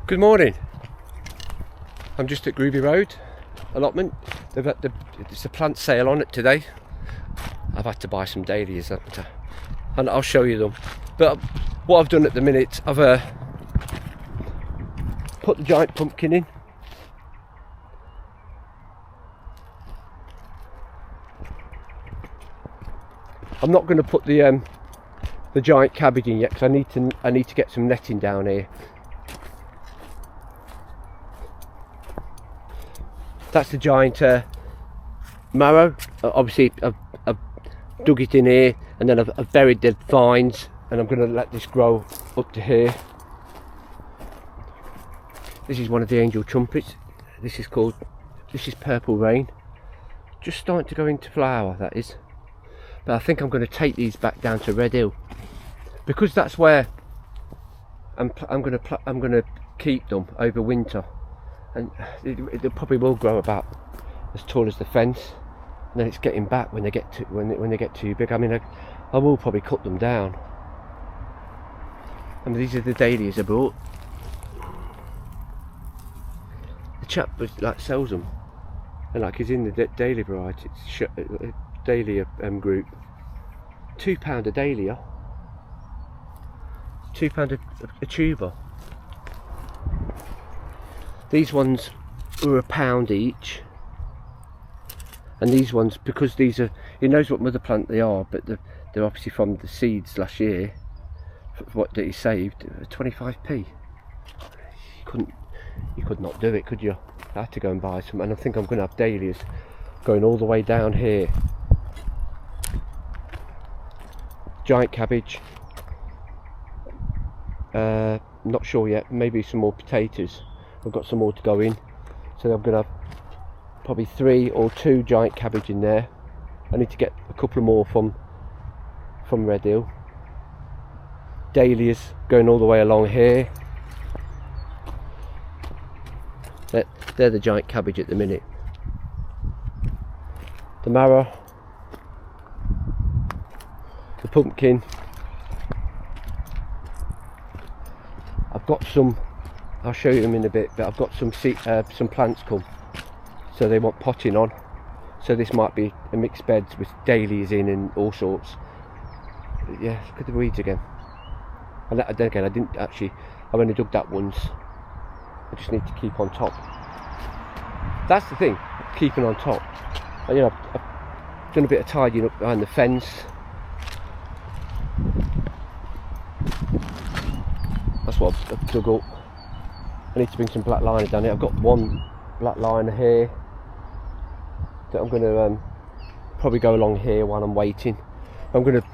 Good morning. I'm just at Groovy Road allotment. It's a plant sale on it today. I've had to buy some dahlias, and I'll show you them. But what I've done at the minute, I've put the giant pumpkin in. I'm not going to put the giant cabbage in yet because I need to get some netting down here. That's the giant marrow. Obviously I've dug it in here, and then I've buried the vines, and I'm going to let this grow up to here. This is one of the angel trumpets. This is purple rain. Just starting to go into flower, that is. But I think I'm going to take these back down to Red Hill, because that's where I'm going to keep them over winter, and they probably will grow about as tall as the fence, and then it's getting back when they get too big. I mean, I will probably cut them down. I mean, these are the dahlias I bought. The chap sells them, and he's in the dahlia variety. Dahlia group. £2 a dahlia, £2 a tuber. These ones were £1 each, and these ones, because these are, he knows what mother plant they are, but they're obviously from the seeds last year. What did he saved? 25p. You could not do it, could you? I had to go and buy some, and I think I'm going to have dahlias going all the way down here. Giant cabbage, not sure yet, maybe some more potatoes. I've got some more to go in, so I'm going to have probably 3 or 2 giant cabbage in there. I need to get a couple more from Red Hill. Dahlias going all the way along here. They're the giant cabbage at the minute. The marrow, the pumpkin. I've got some, I'll show you them in a bit, but I've got some plants come, so they want potting on. So this might be a mixed bed with dahlias in and all sorts. But yeah, look at the weeds again. And then again, I've only dug that once. I just need to keep on top. That's the thing, keeping on top. And, you know, I've done a bit of tidying up behind the fence. That's what I've dug up. I need to bring some black liner down here. I've got one black liner here that I'm going to probably go along here while I'm waiting. I'm going to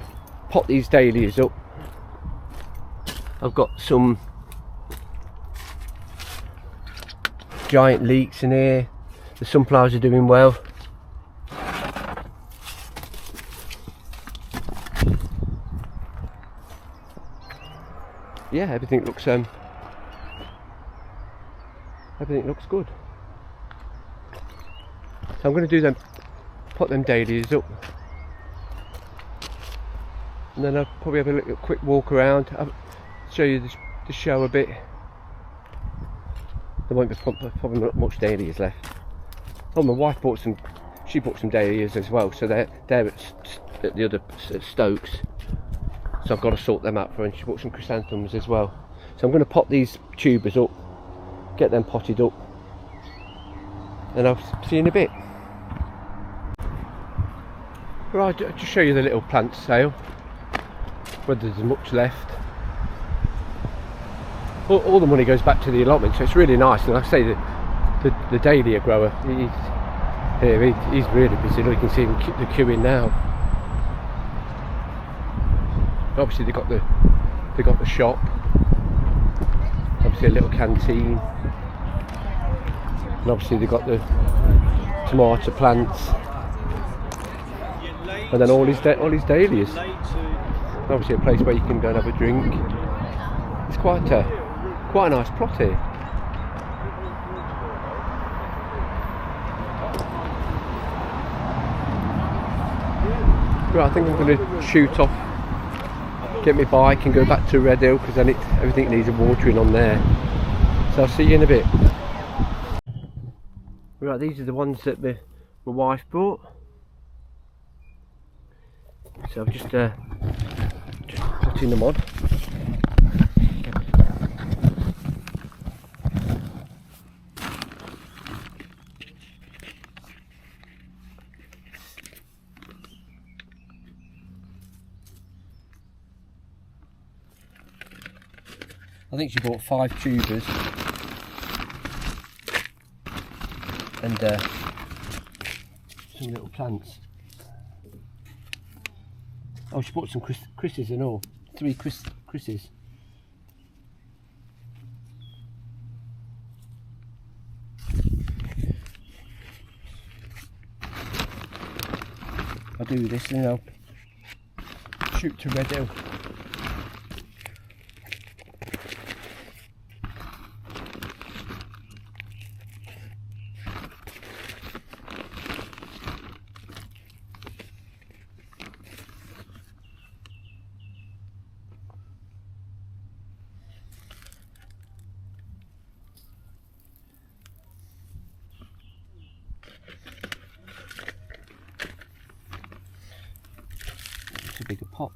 pot these dahlias up. I've got some giant leeks in here. The sunflowers are doing well. Yeah, everything looks good. So I'm going to do them, put them dahlias up, and then I'll probably have a little quick walk around. I'll show you the show a bit. There won't be probably not much dahlias left. Oh, my wife bought some. She bought some dahlias as well, so they're at the other Stokes. So I've got to sort them out for her, and she bought some chrysanthemums as well. So I'm going to pop these tubers up, get them potted up, and I'll see you in a bit. Right, I'll just show you the little plant sale, whether there's much left. All the money goes back to the allotment, so it's really nice. And like I say, the dahlia grower, he's really busy. Look, you can see him the queuing now. Obviously they got the shop, obviously a little canteen, and obviously they got the tomato plants, and then all his dahlias. Obviously a place where you can go and have a drink. It's quite a nice plot here. Right, I think I'm going to shoot off, get my bike and go back to Red Hill, because then everything needs a watering on there. So So I'll see you in a bit. Right, these are the ones that my wife brought. So I've just putting them on. I think she bought 5 tubers and some little plants. Oh, she bought some Chris's and all. 3 Chris's. I'll do this and then I'll shoot to Red Hill. A bigger pot.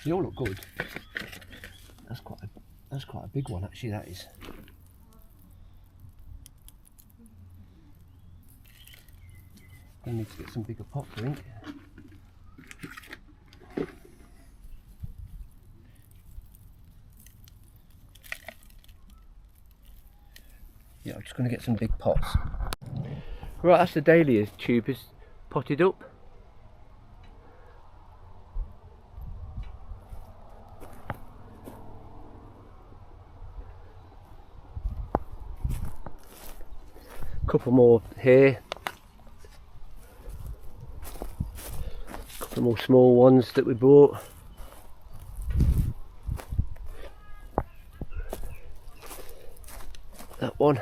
They all look good. That's quite a big one actually. That is. I need to get some bigger pots, I think. Yeah, I'm just going to get some big pots. Right, that's the dahlia tubers potted up. Couple more here, couple more small ones that we bought. That one,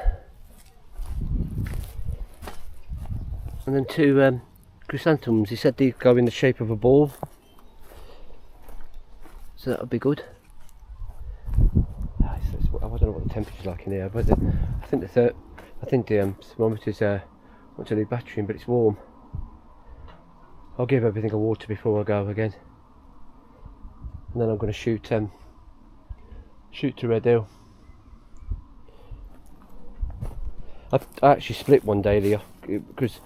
and then 2 chrysanthemums. He said they'd go in the shape of a ball, so that would be good. I don't know what the temperature's like in here, but I think the thermometer's wants a new battery in, but it's warm. I'll give everything a water before I go again, and then I'm going to shoot to Red Hill. I actually split one dahlia because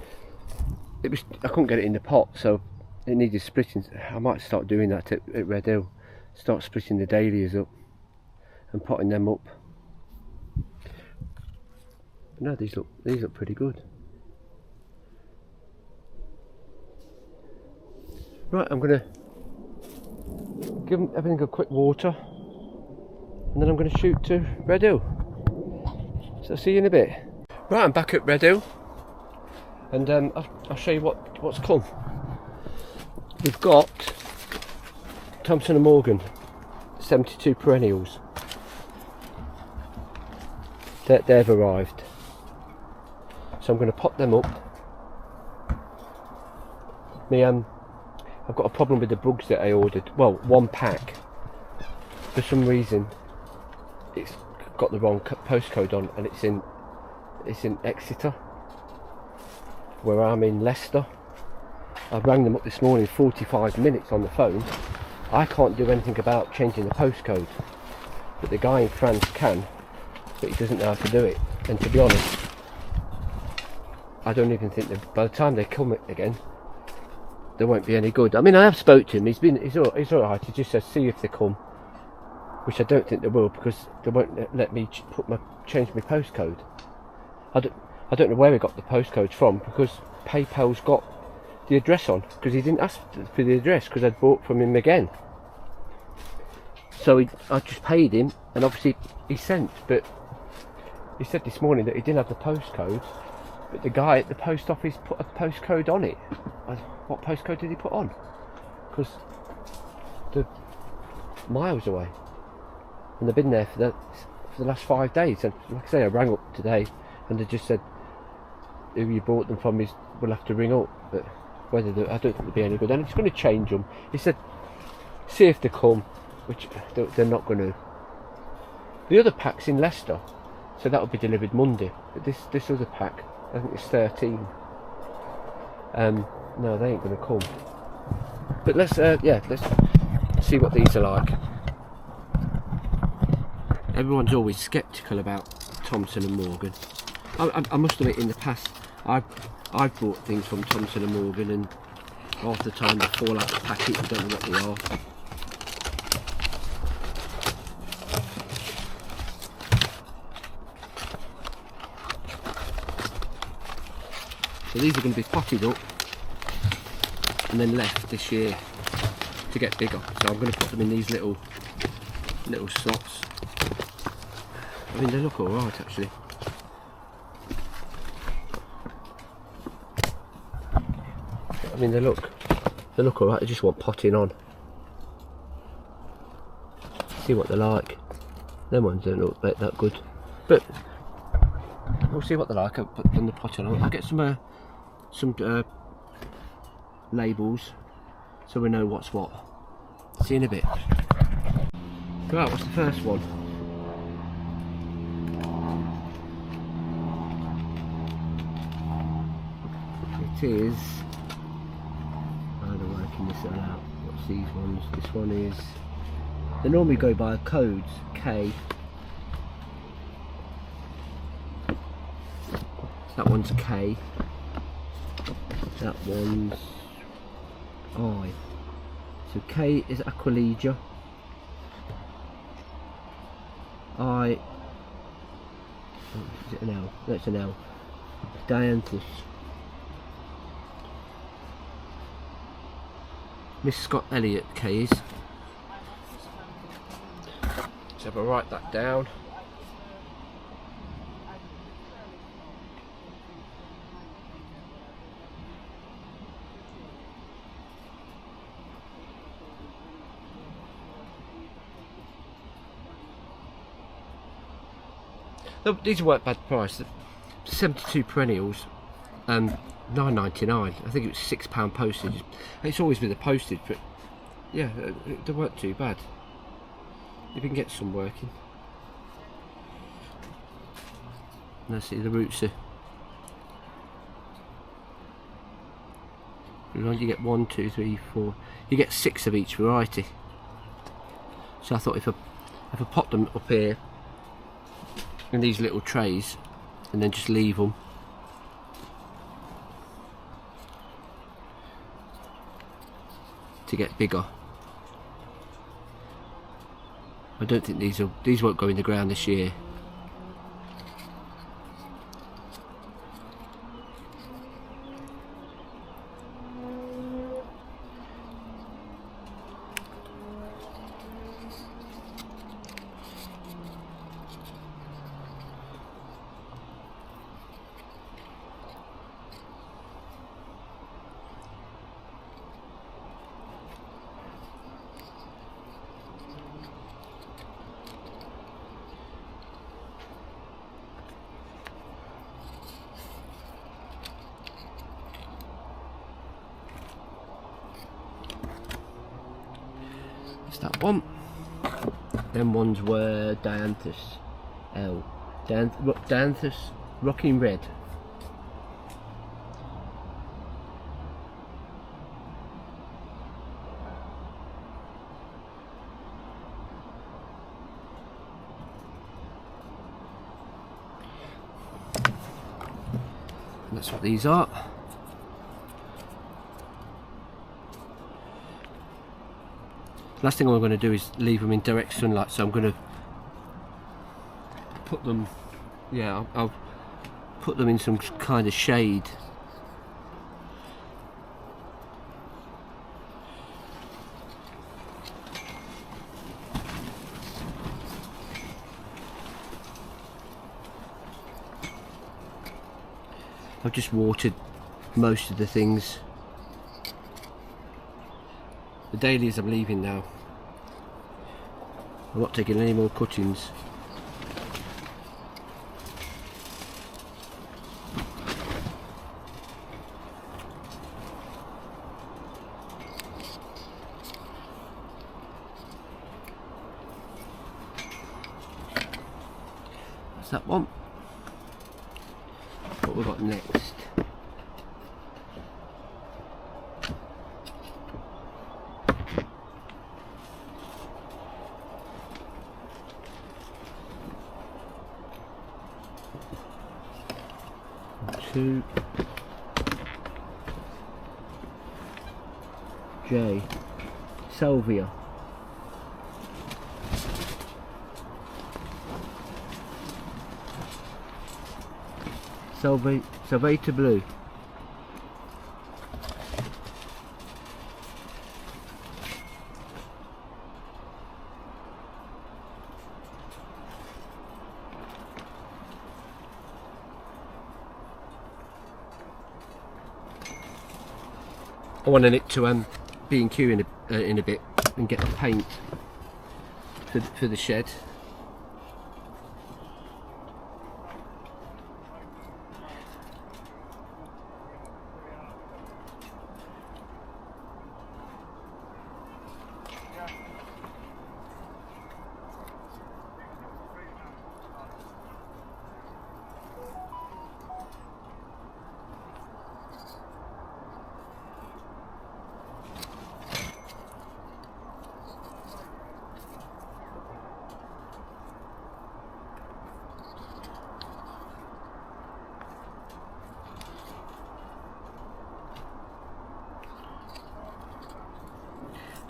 I couldn't get it in the pot, so it needed splitting. I might start doing that at Red Hill. Start splitting the dahlias up and potting them up. No, these look pretty good. Right, I'm gonna give everything a quick water, and then I'm gonna shoot to Red Hill. So I'll see you in a bit. Right, I'm back at Red Hill, and I'll show you what's come. We've got Thompson and Morgan 72 perennials. They've arrived. So I'm going to pop them up. I've got a problem with the bugs that I ordered. Well, 1 pack. For some reason, it's got the wrong postcode on, and it's in Exeter, where I'm in Leicester. I rang them up this morning, 45 minutes on the phone. I can't do anything about changing the postcode, but the guy in France can, but he doesn't know how to do it. And to be honest, I don't even think that by the time they come again, they won't be any good. I mean, I have spoke to him. He's all right. He just says see if they come, which I don't think they will, because they won't let me change my postcode. I don't know where he got the postcodes from, because PayPal's got the address on, because he didn't ask for the address because I'd bought from him again. So I just paid him, and obviously he sent, but he said this morning that he didn't have the postcode. But the guy at the post office put a postcode on it. What postcode did he put on? Because they're miles away, and they've been there for the last 5 days. And like I say, I rang up today, and they just said who you bought them from we'll have to ring up. But whether I don't think they'll be any good. And it's going to change them. He said see if they come, which they're not going to. The other pack's in Leicester, So that will be delivered Monday. But this other pack, I think it's 13. No, they ain't going to come. But let's see what these are like. Everyone's always sceptical about Thompson and Morgan. I must admit, in the past, I've bought things from Thompson and Morgan, and half the time they fall out the packet. You don't know what they are. So these are going to be potted up and then left this year to get bigger. So I'm going to put them in these little slots. I mean, they look alright actually. I mean, they look alright. They just want potting on. See what they're like. Them ones don't look that good, but we'll see what they're like. I'll put them the potting on. I'll get some labels so we know what's what. See you in a bit. Right, what's the first one? It is, I'm working this one out. What's these ones? This one is, they normally go by codes, K. That one's K. That one's I. So K is Aquilegia. I. Oh, is it an L? That's an L. Dianthus. Miss Scott Elliott K is. So if I write that down. These weren't bad price. 72 perennials, £9.99. I think it was £6 postage. It's always been the postage, but yeah, they weren't too bad. You can get some working. Let's see, the roots are. You get 1, 2, 3, 4. You get 6 of each variety. So I thought if I pop them up here in these little trays and then just leave them, to get bigger. I don't think these won't go in the ground this year. That one. Them ones were Dianthus L. Dianthus Rocking Red. And that's what these are. Last thing I'm going to do is leave them in direct sunlight, so I'm going to put them, yeah, I'll put them in some kind of shade. I've just watered most of the things. The dahlias I'm leaving now. I'm not taking any more cuttings. That's that one. what we've got next. Two J Salvia. Salvata blue. I wanted it to B&Q in a bit and get the paint for the shed.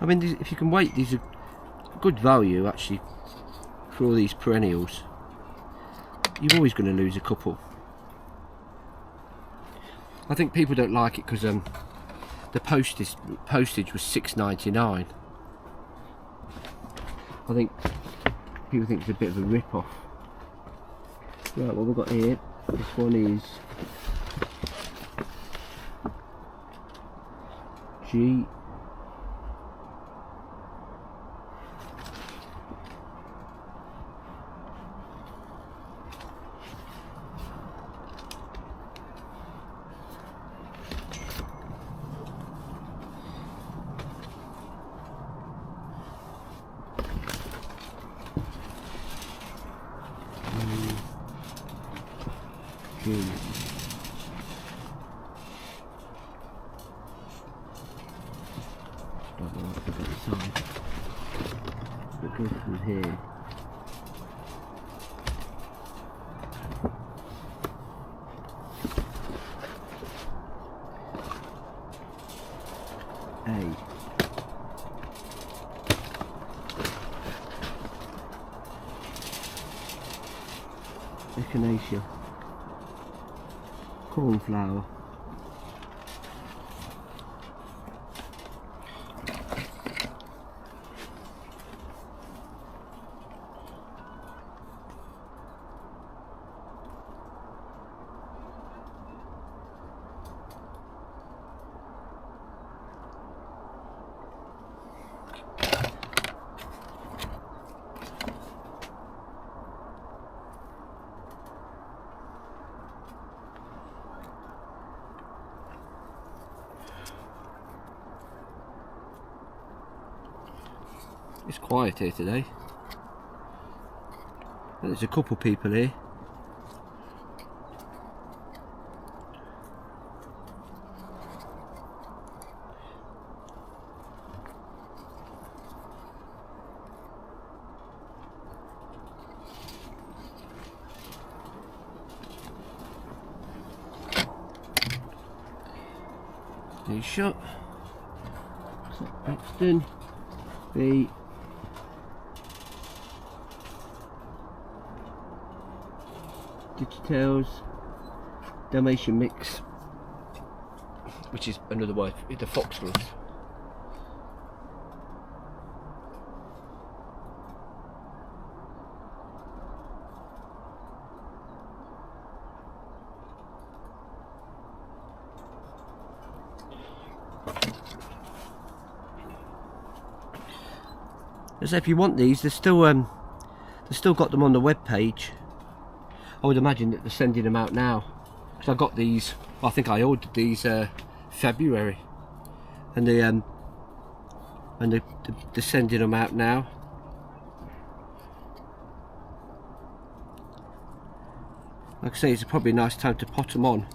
I mean, if you can wait, these are good value actually for all these perennials. You're always going to lose a couple. I think people don't like it because the postage was $6.99. I think people think it's a bit of a rip-off. Right, what we've got here, this one is G. Don't know what the side. But go through here. A. Echinacea. Cornflower. It's quiet here today. There's a couple people here. A shot. Paxton. B. Digitails, Dalmatian mix, which is another word, the foxglove. As if you want these, they've still got them on the web page. I would imagine that they're sending them out now, because I got these. I think I ordered these February, and they're sending them out now. Like I say, it's probably a nice time to pot them on.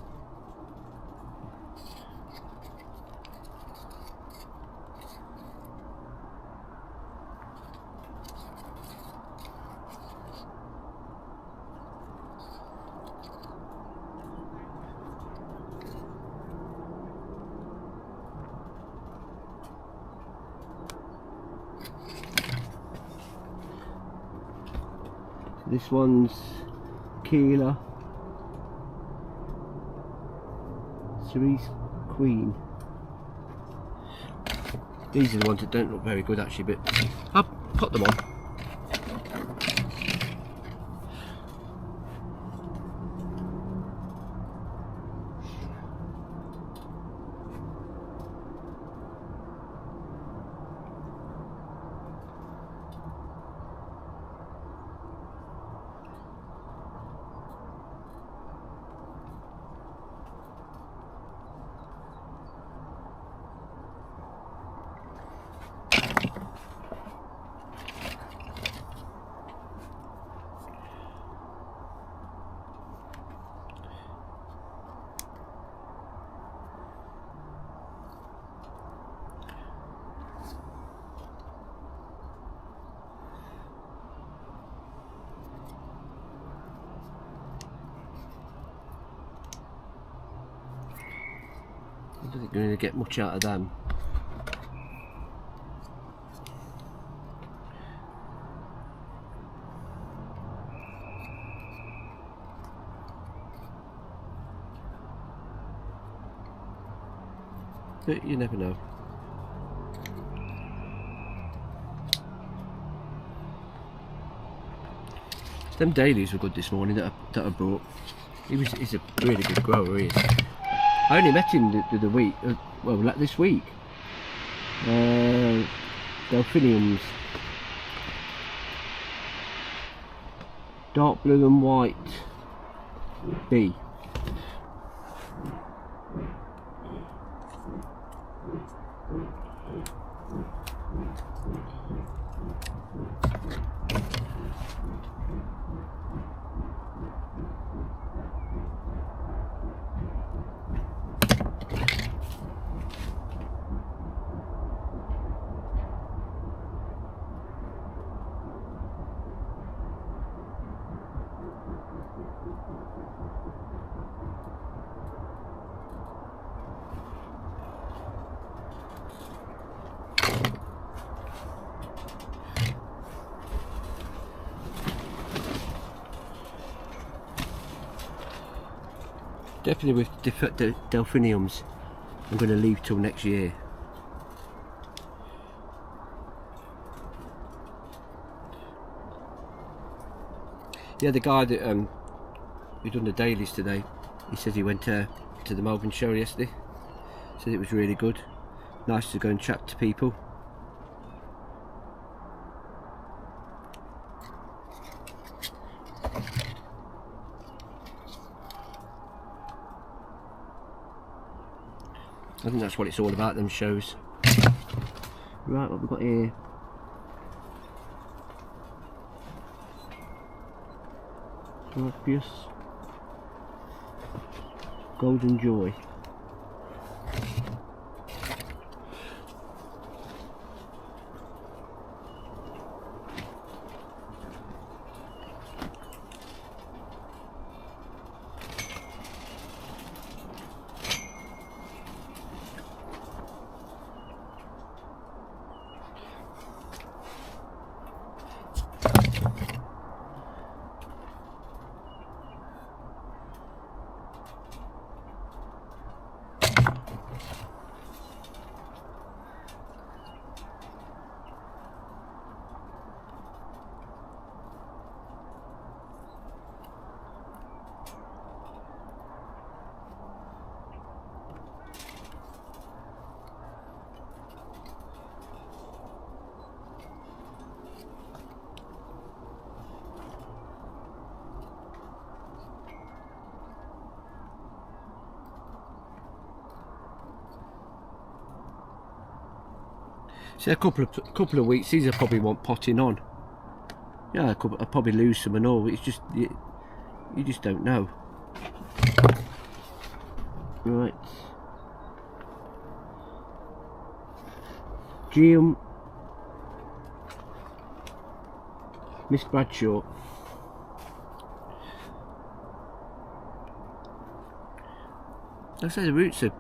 This one's Keeler Cerise Queen. These are the ones that don't look very good actually, but I'll put them on. I don't think you're going to get much out of them. But you never know. Them dailies were good this morning that I brought. He's a really good grower, he is. I only met him the week, well, this week. Delphiniums. Dark blue and white B. Definitely with the delphiniums, I'm going to leave till next year. Yeah, the guy that who done the dailies today, he said he went to the Melbourne show yesterday. Said it was really good. Nice to go and chat to people. I think that's what it's all about, them shows. Right, what we've got here. Orpheus. Golden Joy. So a couple of weeks, these I probably want potting on. Yeah, I'll probably lose some and all. It's just, you You just don't know. Right. Miss Bradshaw. I say the roots are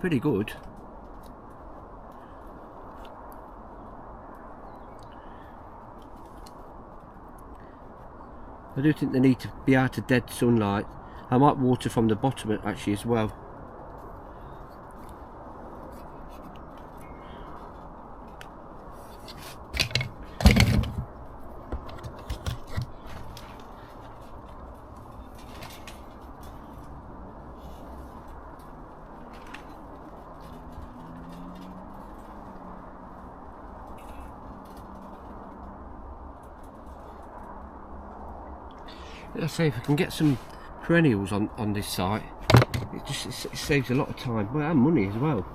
pretty good. I do think they need to be out of dead sunlight. I might water from the bottom actually as well. Let's say if I can get some perennials on this site, it saves a lot of time, well, and money as well.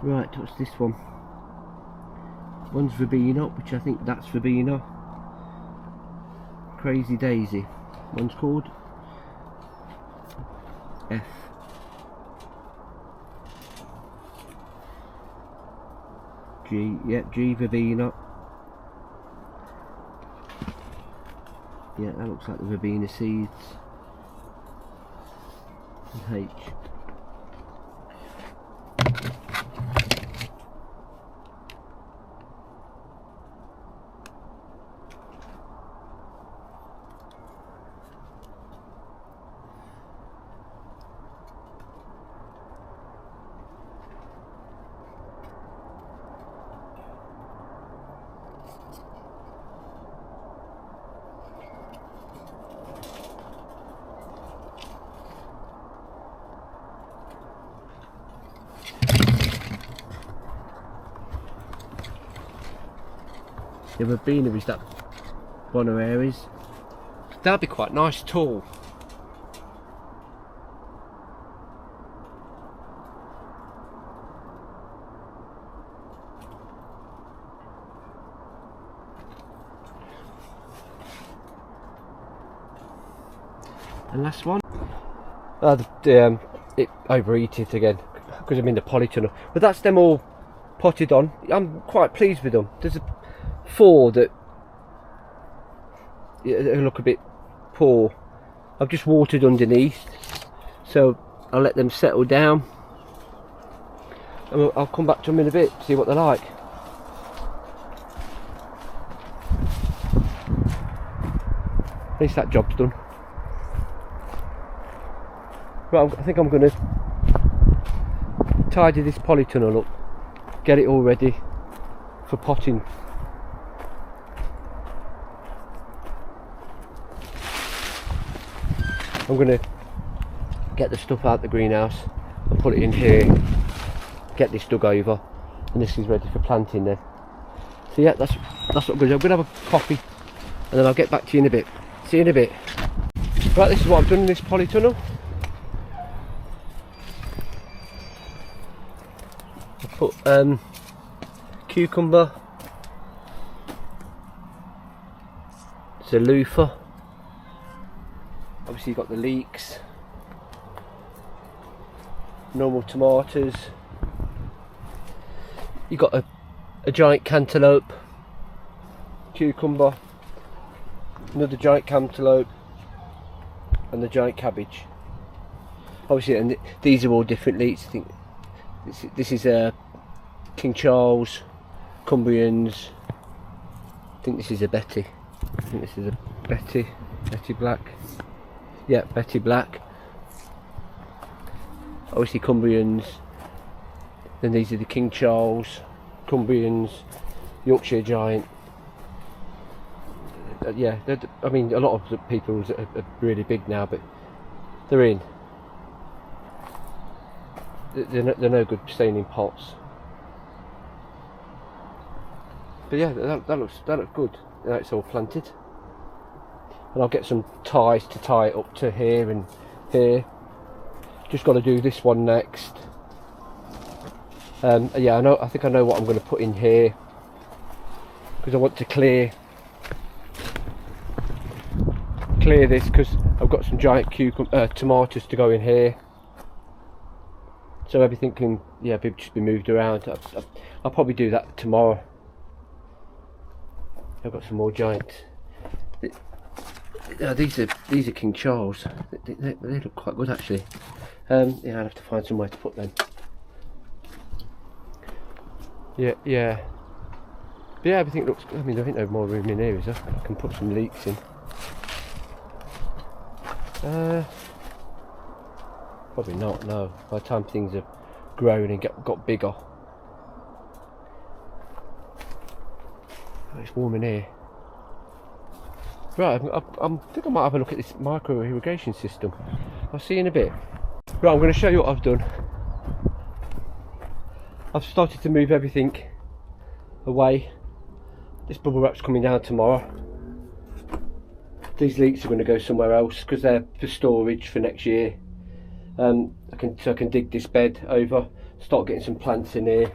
Right, what's this one? One's Verbena, which I think that's Verbena. Crazy Daisy. One's called F. G, yeah, G Verbena. Yeah, that looks like the Verbena seeds. And H. The Verbena is that Bono Aries. That'd be quite nice, tall. And last one. It overheated again because I'm in the polytunnel. But that's them all potted on. I'm quite pleased with them. There's 4 that look a bit poor. I've just watered underneath, so I'll let them settle down and I'll come back to them in a bit, see what they're like. At least that job's done. Right, I think I'm going to tidy this polytunnel up, get it all ready for potting. I'm going to get the stuff out the greenhouse and put it in here, get this dug over, and this is ready for planting then. So yeah, that's what I'm going to do. I'm going to have a coffee and then I'll get back to you in a bit. See you in a bit. Right, this is what I've done in this polytunnel. I put cucumber, it's a loofah. Obviously you've got the leeks, normal tomatoes, you've got a giant cantaloupe, cucumber, another giant cantaloupe, and the giant cabbage. Obviously, and these are all different leeks. I think this is a King Charles, Cumbrians. I think this is a Betty. I think this is a Betty Black. Yeah, Betty Black. Obviously Cumbrians. Then these are the King Charles, Cumbrians, Yorkshire Giant. Yeah, I mean a lot of the people are really big now, but they're in. They're no good staying in pots. But yeah, that looks good. Now it's all planted. And I'll get some ties to tie it up to here and here. Just got to do this one next. Yeah, I think I know what I'm going to put in here, because I want to clear clear this because I've got some giant tomatoes to go in here, so everything can just be moved around. I'll probably do that tomorrow. I've got some more giant. These are King Charles. They look quite good actually. Yeah, I'll have to find somewhere to put them. Yeah. But yeah, everything looks good. I mean, I think there's more room in here, is there? I can put some leeks in. Probably not, no. By the time things have grown and got bigger. Oh, it's warm in here. Right, I think I might have a look at this micro irrigation system. I'll see you in a bit. Right, I'm going to show you what I've done. I've started to move everything away. This bubble wrap's coming down tomorrow. These leeks are going to go somewhere else because they're for storage for next year. I can dig this bed over, start getting some plants in here.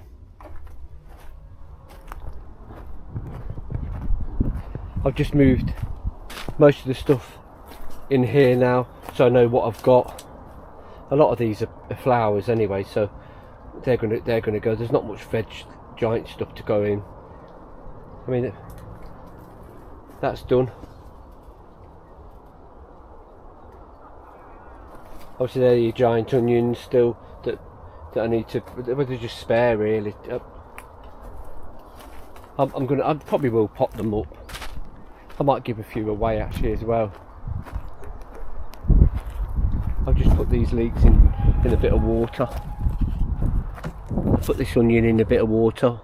I've just moved most of the stuff in here now, so I know what I've got. A lot of these are flowers anyway, so they're gonna go. There's not much giant stuff to go in. I mean, that's done. Obviously, there are your giant onions still that I need to. Well, they're just spare really. I probably will pop them up. I might give a few away actually as well. I've just put these leeks in a bit of water. Put this onion in a bit of water.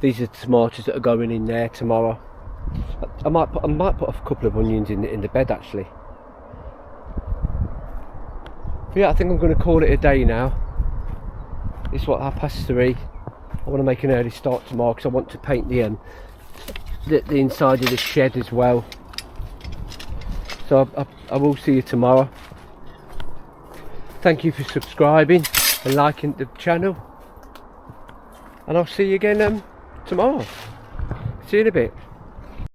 These are the tomatoes that are going in there tomorrow. I might put a couple of onions in the bed actually. But yeah, I think I'm going to call it a day now. It's what, 3:30. I want to make an early start tomorrow because I want to paint the inside of the shed as well. So I will see you tomorrow. Thank you for subscribing and liking the channel, and I'll see you again tomorrow. See you in a bit.